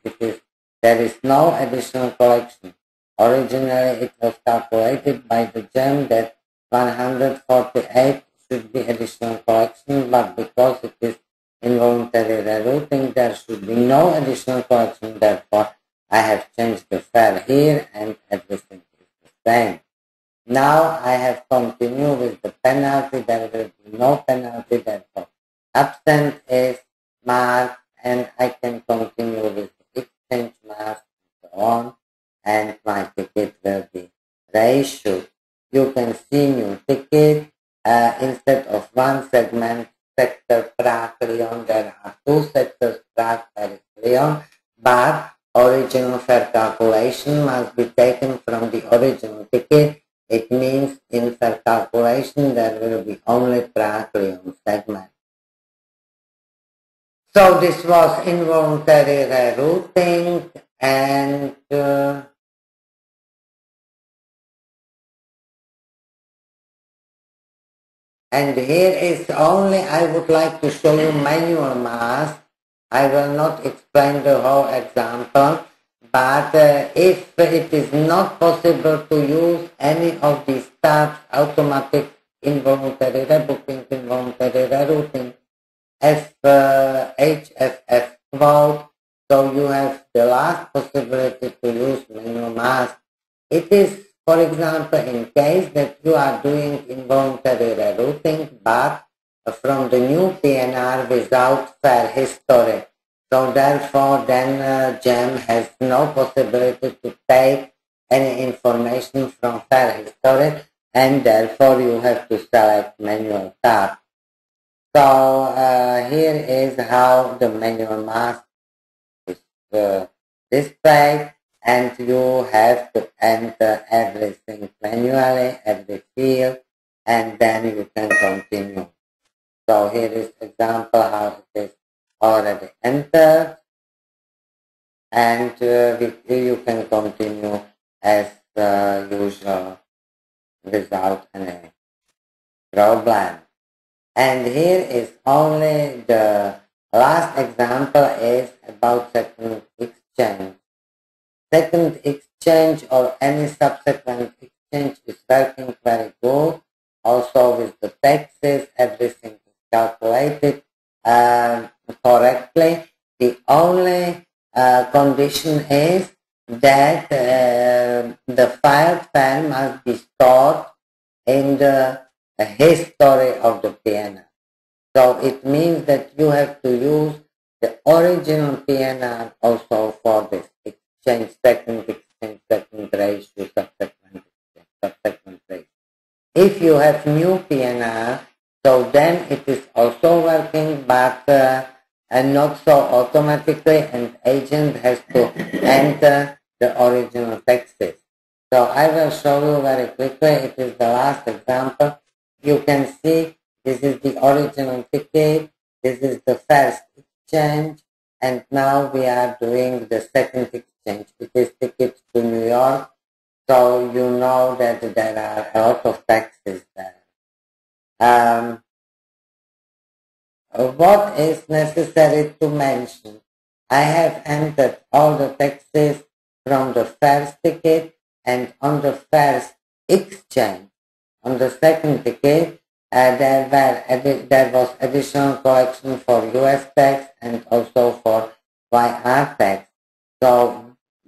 Speaker 2: there is no additional collection. Originally it was calculated by the GEM that 148 should be additional collection, but because it is involuntary rerouting, there should be no additional collection. Therefore, I have changed the fare here and everything is the same. Now I have continued with the penalty. There will be no penalty, therefore absent is marked, and I can continue with the exchange mark and so on, and my ticket will be reissued. You can see new ticket. Instead of one segment, sector Prague-Lyon, there are two sectors, Prague-Paris-Lyon, but original fare calculation must be taken from the original ticket. It means in fare calculation there will be only Prague-Lyon segment. So this was involuntary rerouting, and here is only, I would like to show you manual mask. I will not explain the whole example, but if it is not possible to use any of these tabs, automatic involuntary rebooking, involuntary rerouting, HFF quote, so you have the last possibility to use manual mask. It is, for example, in case that you are doing involuntary rerouting, but from the new PNR without fare history. So therefore, then GEM has no possibility to take any information from fare history, and therefore you have to select manual tab. So here is how the manual mask is displayed, and you have to enter everything manually, every field, and then you can continue. So here is example how it is already entered, and you can continue as usual without any problem. And here is only the last example is about second exchange. Second exchange or any subsequent exchange is working very good. Also with the taxes, everything is calculated correctly. The only condition is that the filed file must be stored in the history of the PNR. So it means that you have to use the original PNR also for this exchange, second ratio, subsequent ratio. If you have new PNR, so then it is also working, but not so automatically, and agent has to enter the original taxes. So I will show you very quickly. It is the last example. You can see this is the original ticket. This is the first exchange, and now we are doing the second exchange. It is tickets to New York. So you know that there are a lot of taxes there. What is necessary to mention? I have entered all the taxes from the first ticket, and on the first exchange. On the second ticket, there was additional collection for US tax and also for YR tax. So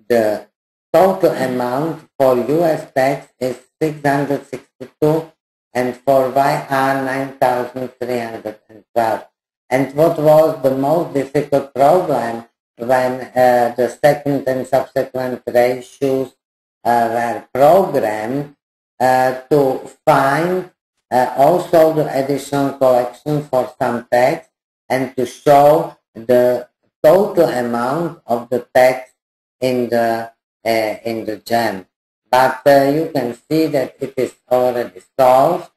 Speaker 2: the total amount for US tax is 662, and for YR 9,312. And what was the most difficult problem when the second and subsequent ratios were programmed to find also the additional collection for some tax and to show the total amount of the tax in the GEM. But you can see that it is already solved.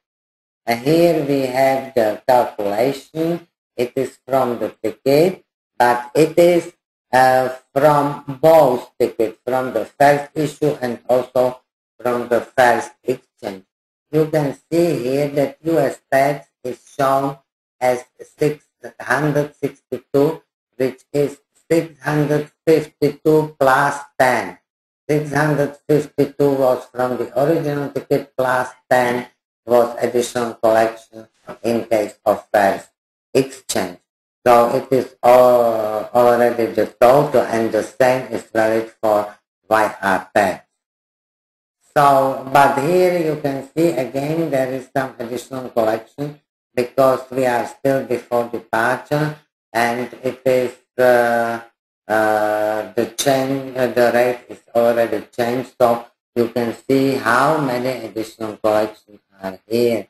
Speaker 2: Here we have the calculation. It is from the ticket, but it is from both tickets, from the first issue and also from the first exchange. You can see here that US tax is shown as 662, which is 652 plus 10. 652 was from the original ticket plus 10 was additional collection in case of first exchange. So it is already the total, and the same is valid for YR tax. So, but here you can see again there is some additional collection because we are still before departure, and it is the change, the rate is already changed. So you can see how many additional collections are here.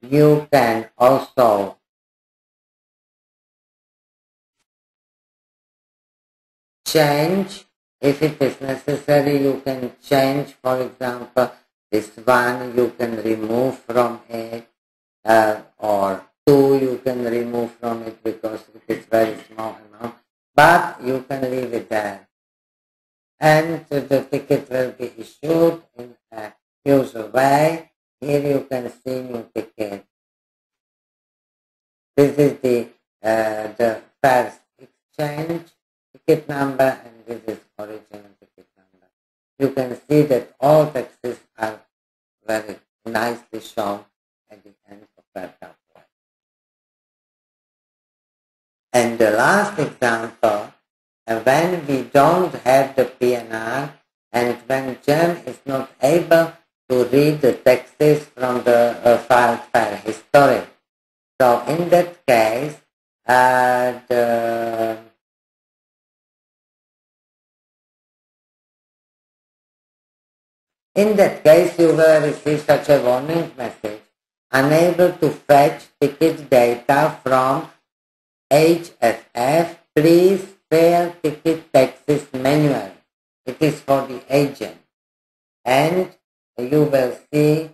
Speaker 2: You can also change if it is necessary. You can change, for example, this one you can remove from it, or two you can remove from it because it is very small amount, but you can leave it there. And the ticket will be issued in a usual way. Here you can see new ticket. This is the first exchange ticket number, and this is original ticket number. You can see that all taxes are very nicely shown at the end of that calculation. And the last example, when we don't have the PNR and when GEM is not able to read the taxes from the filed file history. So in that case, you will receive such a warning message: unable to fetch ticket data from HFF. Please fill ticket taxes manually. It is for the agent, and you will see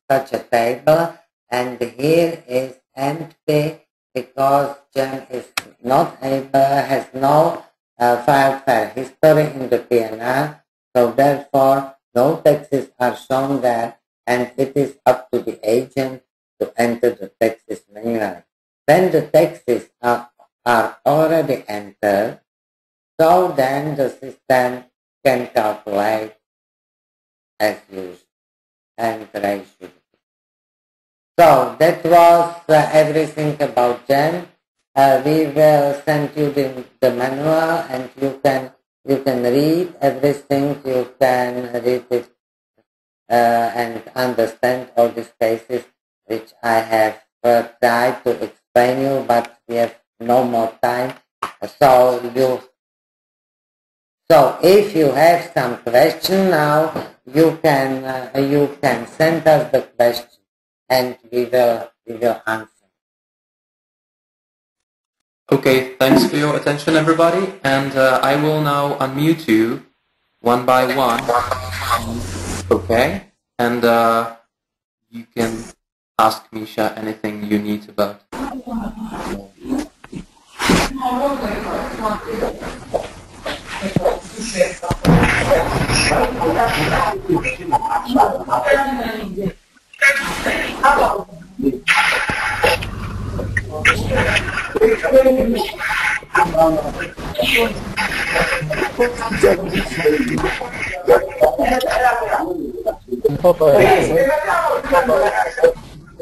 Speaker 2: such a table, and here is empty because GEM is not able, has no filed file history in the PNR, so therefore no taxes are shown there, and it is up to the agent to enter the taxes manually. When the taxes are already entered, so then the system can calculate as usual, and ratio. So that was everything about GEM. We will send you the manual, and you can read everything. You can read it and understand all these cases which I have tried to explain you, but we have no more time. So if you have some question now, you can send us the question, and we will answer.
Speaker 1: Okay, thanks for your attention, everybody, and I will now unmute you one by one. Okay, and you can ask Misha anything you need about.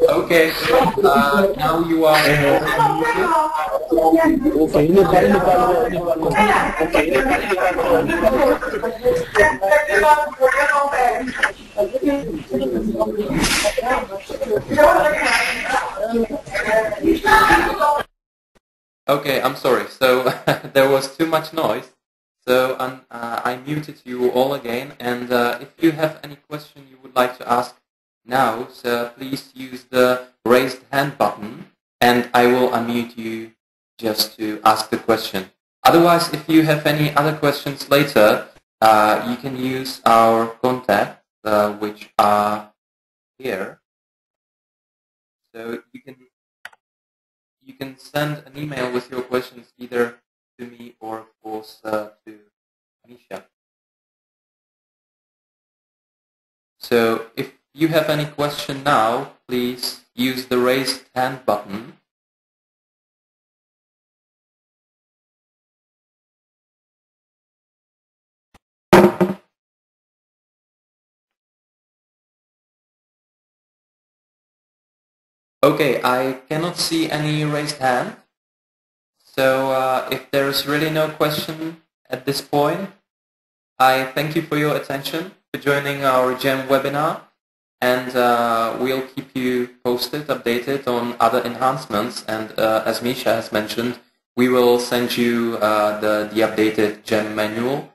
Speaker 1: Okay, now you are. Okay, I'm sorry. So there was too much noise. So I muted you all again. And if you have any question you would like to ask now, so please use the raised hand button, and I will unmute you just to ask the question. Otherwise, if you have any other questions later, you can use our contacts, which are here. So you can send an email with your questions either to me or, of course, to Misha. So if you have any question now, please use the raised hand button. Okay, I cannot see any raised hand. So if there is really no question at this point, I thank you for your attention, for joining our GEM webinar, and we'll keep you posted, updated on other enhancements. And as Misha has mentioned, we will send you the updated GEM manual,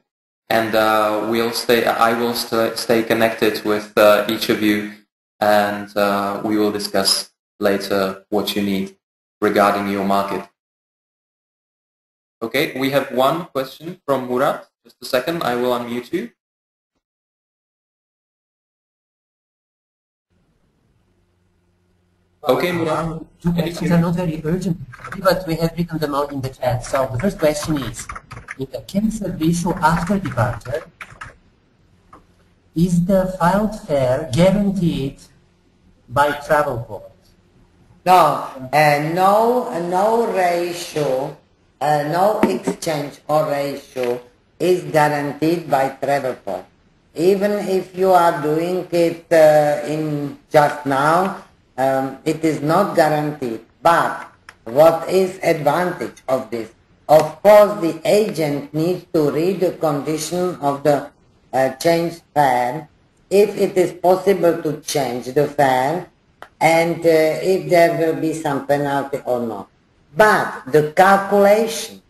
Speaker 1: and I will stay connected with each of you, and we will discuss later what you need regarding your market. Okay, we have one question from Murat. Just a second, I will unmute you. Okay, Murat.
Speaker 3: Two questions are not very urgent, but we have written them out in the chat. So the first question is, if a cancel ratio after departure, is the filed fare guaranteed by Travelport?
Speaker 2: No, no ratio, no exchange or ratio is guaranteed by Travelport. Even if you are doing it in just now, it is not guaranteed. But what is advantage of this? Of course, the agent needs to read the condition of the changed fare, if it is possible to change the fare, and if there will be some penalty or not. But the calculation,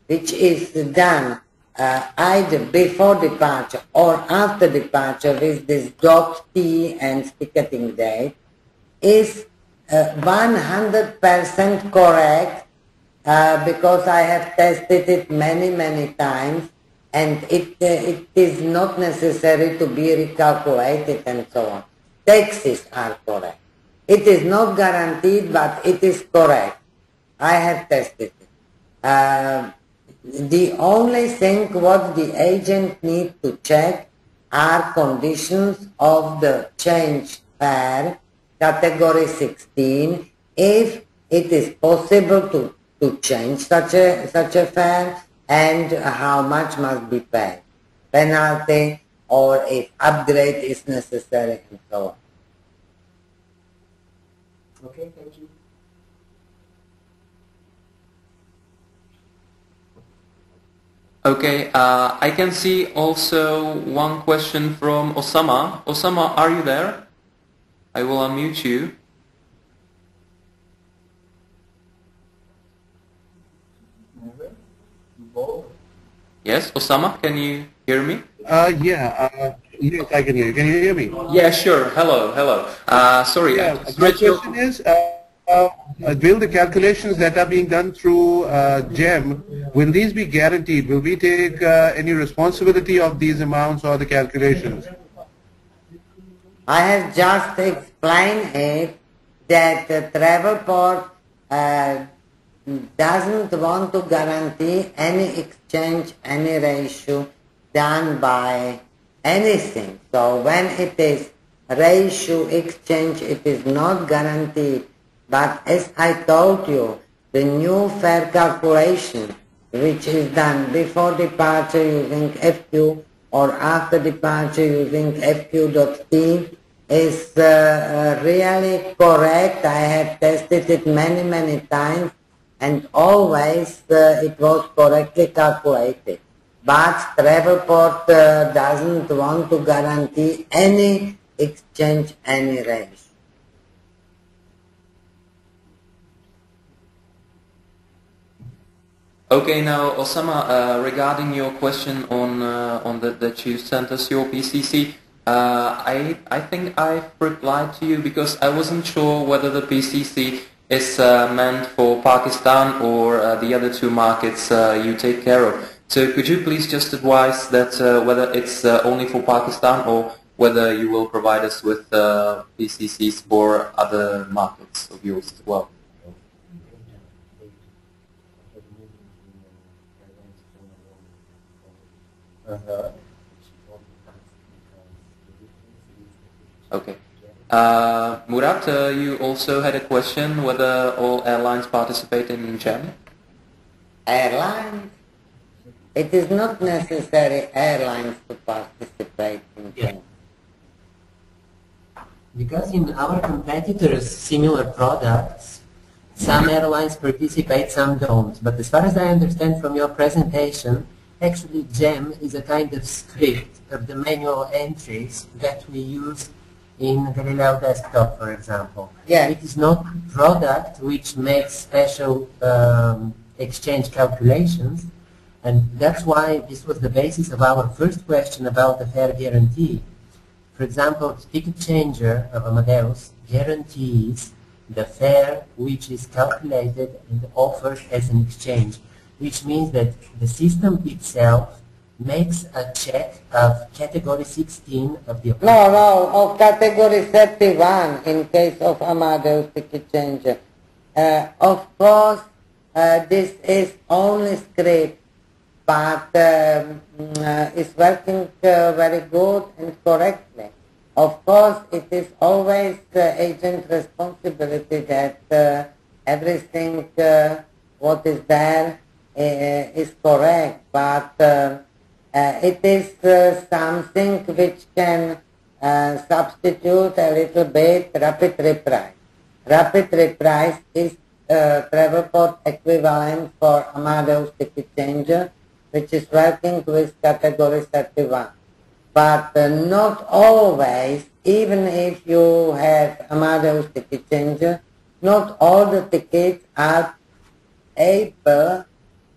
Speaker 2: which is done either before departure or after departure with this dot T and ticketing date, is 100% correct, because I have tested it many times, and it is not necessary to be recalculated and so on. Taxes are correct. It is not guaranteed, but it is correct. I have tested it. The only thing what the agent needs to check are conditions of the change fare, category 16, if it is possible to change such a fare, and how much must be paid. Penalty, or if upgrade is necessary, and so on.
Speaker 3: Okay, thank you.
Speaker 1: Okay, I can see also one question from Osama. Osama, are you there? I will unmute you. Yes, Osama, can you hear me?
Speaker 4: Yes, I can hear you. Can you hear me?
Speaker 1: Yeah, sure. Hello, hello. Sorry.
Speaker 4: Yeah, my question is, will the calculations that are being done through GEM, will these be guaranteed? Will we take any responsibility of these amounts or the calculations?
Speaker 2: I have just explained it that Travelport doesn't want to guarantee any exchange, any ratio done by anything. So when it is ratio exchange, it is not guaranteed. But as I told you, the new fare calculation, which is done before departure using FQ or after departure using FQ.T, is really correct. I have tested it many, many times, and always it was correctly calculated. But Travelport doesn't want to guarantee any exchange, any ratio.
Speaker 1: Okay, now Osama, regarding your question on that you sent us your PCC, I think I've replied to you because I wasn't sure whether the PCC is meant for Pakistan or the other two markets you take care of. So could you please just advise that whether it's only for Pakistan or whether you will provide us with PCCs for other markets of yours as well? Okay. Murat, you also had a question whether all airlines participate in GEM?
Speaker 2: Airlines? It is not necessary airlines to participate in GEM.
Speaker 3: Because in our competitors' similar products, some airlines participate, some don't. But as far as I understand from your presentation, actually GEM is a kind of script of the manual entries that we use in Galileo Desktop, for example.
Speaker 2: Yeah.
Speaker 3: It is not a product which makes special exchange calculations, and that's why this was the basis of our first question about the fare guarantee. For example, Ticket Changer of Amadeus guarantees the fare which is calculated and offered as an exchange, which means that the system itself makes a check of category 16 of the
Speaker 2: No, of category 31 in case of Amadeus Ticket Changer. Of course, this is only script, but it's working very good and correctly. Of course, it is always the agent responsibility that everything what is there is correct, but it is something which can substitute a little bit rapid reprise. Rapid reprise is Travelport equivalent for Amadeus Ticket Changer, which is working with category 31. But not always, even if you have Amadeus Ticket Changer, not all the tickets are able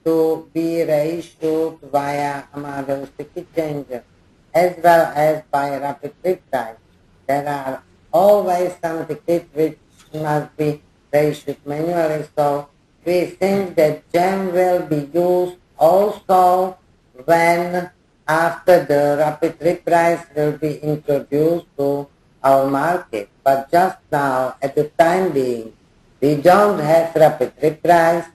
Speaker 2: to be reissued via Amadeus Ticket Changer, as well as by rapid reprise. There are always some tickets which must be reissued manually, so we think that GEM will be used also when after the rapid reprise will be introduced to our market. But just now, at the time being, we don't have rapid reprise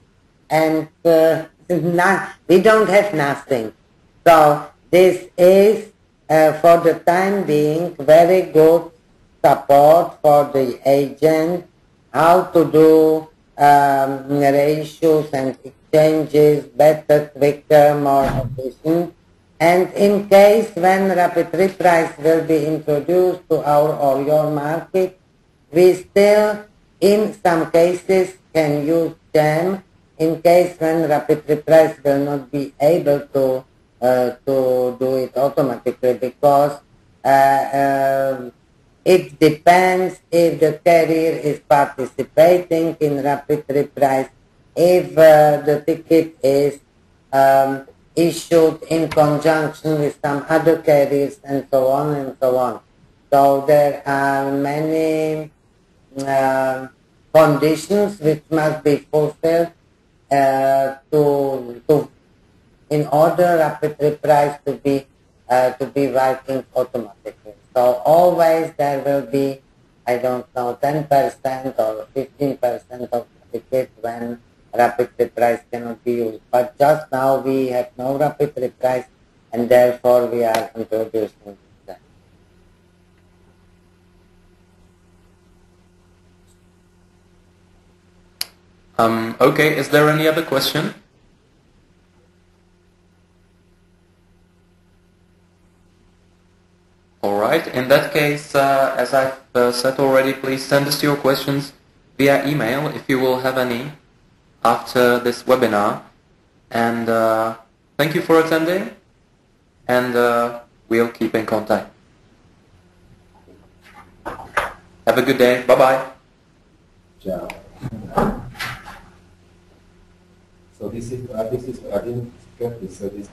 Speaker 2: and we don't have nothing. So this is for the time being very good support for the agent, how to do ratios and exchanges better, quicker, more efficient. And in case when rapid reprise will be introduced to our or your market, we still, in some cases, can use GEM in case when rapid reprise will not be able to do it automatically, because it depends if the carrier is participating in rapid reprise, if the ticket is issued in conjunction with some other carriers, and so on and so on. So there are many conditions which must be fulfilled in order rapid reprise to be working automatically. So always there will be, I don't know, 10% or 15% of the ticket when rapid reprise cannot be used. But just now we have no rapid reprise, and therefore we are introducing that.
Speaker 1: Okay, is there any other question? Alright, in that case, as I've said already, please send us your questions via email if you will have any after this webinar. And thank you for attending, and we'll keep in contact. Have a good day. Bye-bye.
Speaker 5: Ciao. So this is I didn't get this. So this